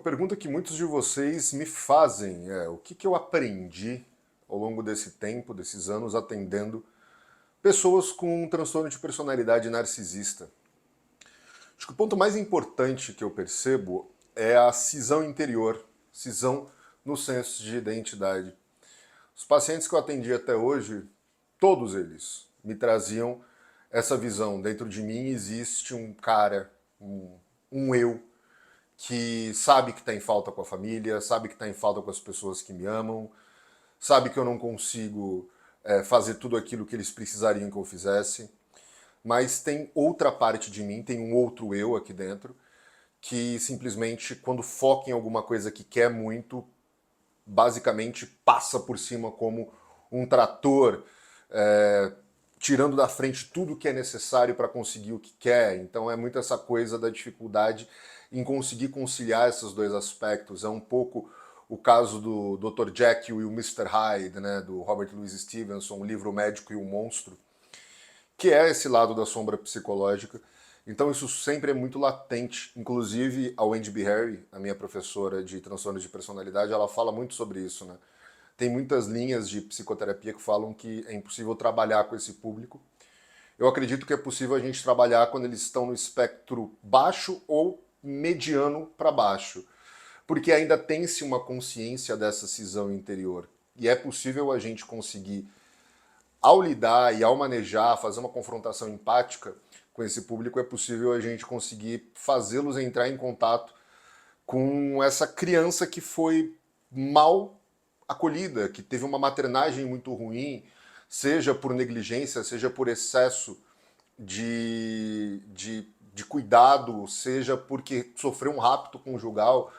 pergunta que muitos de vocês me fazem é o que eu aprendi ao longo desse tempo, desses anos, atendendo pessoas com um transtorno de personalidade narcisista. Acho que o ponto mais importante que eu percebo é a cisão interior, cisão no senso de identidade. Os pacientes que eu atendi até hoje, todos eles me traziam essa visão. Dentro de mim existe um cara, um eu, que sabe que está em falta com a família, sabe que está em falta com as pessoas que me amam, sabe que eu não consigo fazer tudo aquilo que eles precisariam que eu fizesse, mas tem outra parte de mim, tem um outro eu aqui dentro, que simplesmente, quando foca em alguma coisa que quer muito, basicamente passa por cima como um trator, tirando da frente tudo que é necessário para conseguir o que quer. Então é muito essa coisa da dificuldade em conseguir conciliar esses dois aspectos. É um pouco o caso do Dr. Jekyll e o Mr. Hyde, né, do Robert Louis Stevenson, o livro O Médico e o Monstro, que é esse lado da sombra psicológica. Então isso sempre é muito latente. Inclusive a Wendy B. Harry, a minha professora de transtorno de personalidade, ela fala muito sobre isso, né? Tem muitas linhas de psicoterapia que falam que é impossível trabalhar com esse público. Eu acredito que é possível a gente trabalhar quando eles estão no espectro baixo ou mediano para baixo, porque ainda tem-se uma consciência dessa cisão interior. E é possível a gente conseguir, ao lidar e ao manejar, fazer uma confrontação empática com esse público, é possível a gente conseguir fazê-los entrar em contato com essa criança que foi mal acolhida, que teve uma maternagem muito ruim, seja por negligência, seja por excesso de cuidado, seja porque sofreu um rapto conjugal.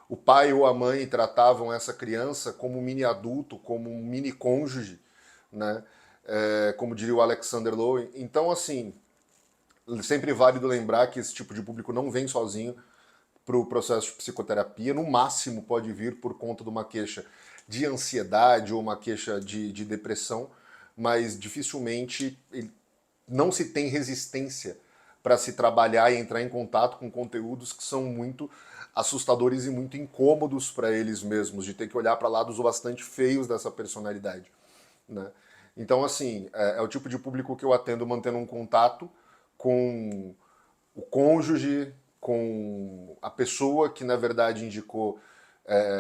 O pai ou a mãe tratavam essa criança como um mini adulto, como um mini cônjuge, né? Como diria o Alexander Lowen. Então, assim, sempre é válido lembrar que esse tipo de público não vem sozinho para o processo de psicoterapia. No máximo pode vir por conta de uma queixa de ansiedade ou uma queixa de depressão, mas dificilmente não se tem resistência para se trabalhar e entrar em contato com conteúdos que são muito assustadores e muito incômodos para eles mesmos, de ter que olhar para lados bastante feios dessa personalidade, né? Então, assim, é o tipo de público que eu atendo mantendo um contato com o cônjuge, com a pessoa que na verdade indicou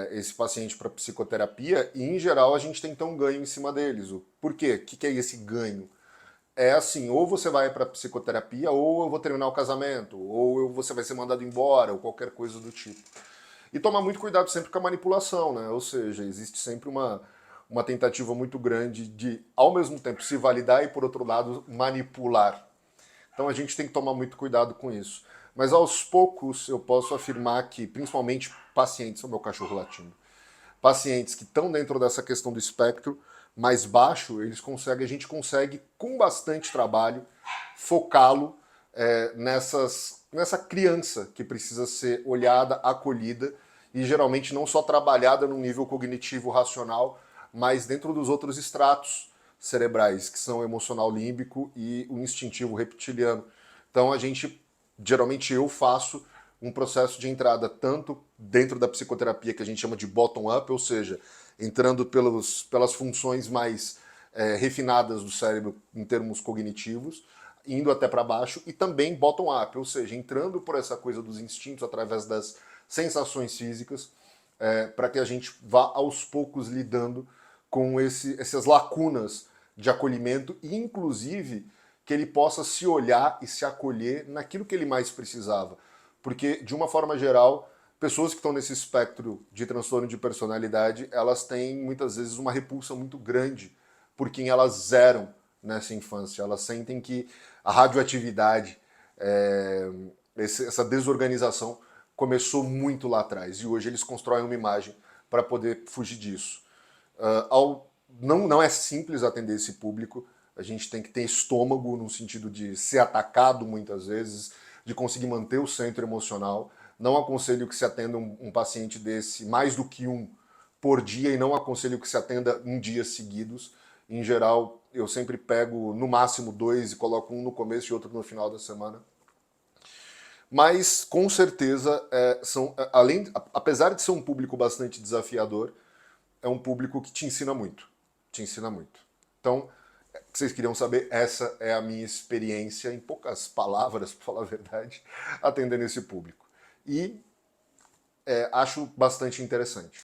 esse paciente para psicoterapia, e em geral a gente tem que ter um ganho em cima deles. Por quê? O que é esse ganho? É assim, ou você vai para psicoterapia, ou eu vou terminar o casamento, ou você vai ser mandado embora, ou qualquer coisa do tipo. E tomar muito cuidado sempre com a manipulação, né? Ou seja, existe sempre uma tentativa muito grande de, ao mesmo tempo, se validar e, por outro lado, manipular. Então a gente tem que tomar muito cuidado com isso. Mas aos poucos eu posso afirmar que, principalmente pacientes, o meu cachorro latindo, pacientes que estão dentro dessa questão do espectro mais baixo, a gente consegue, com bastante trabalho, focá-lo nessa criança que precisa ser olhada, acolhida e geralmente não só trabalhada no nível cognitivo racional, mas dentro dos outros estratos cerebrais, que são o emocional límbico e o instintivo reptiliano. Então geralmente eu faço um processo de entrada tanto dentro da psicoterapia que a gente chama de bottom-up, ou seja, entrando pelas funções mais refinadas do cérebro em termos cognitivos, indo até para baixo, e também bottom-up, ou seja, entrando por essa coisa dos instintos através das sensações físicas, para que a gente vá aos poucos lidando com essas lacunas de acolhimento e, inclusive, que ele possa se olhar e se acolher naquilo que ele mais precisava. Porque, de uma forma geral, pessoas que estão nesse espectro de transtorno de personalidade, elas têm, muitas vezes, uma repulsa muito grande por quem elas eram nessa infância. Elas sentem que a radioatividade, essa desorganização, começou muito lá atrás. E hoje eles constroem uma imagem para poder fugir disso. Não é simples atender esse público. A gente tem que ter estômago no sentido de ser atacado muitas vezes, de conseguir manter o centro emocional. Não aconselho que se atenda um paciente desse mais do que um por dia e não aconselho que se atenda em dias seguidos. Em geral, eu sempre pego no máximo 2 e coloco um no começo e outro no final da semana. Mas, com certeza, apesar de ser um público bastante desafiador, é um público que te ensina muito. Te ensina muito. Então, vocês queriam saber, essa é a minha experiência, em poucas palavras, para falar a verdade, atendendo esse público. E acho bastante interessante.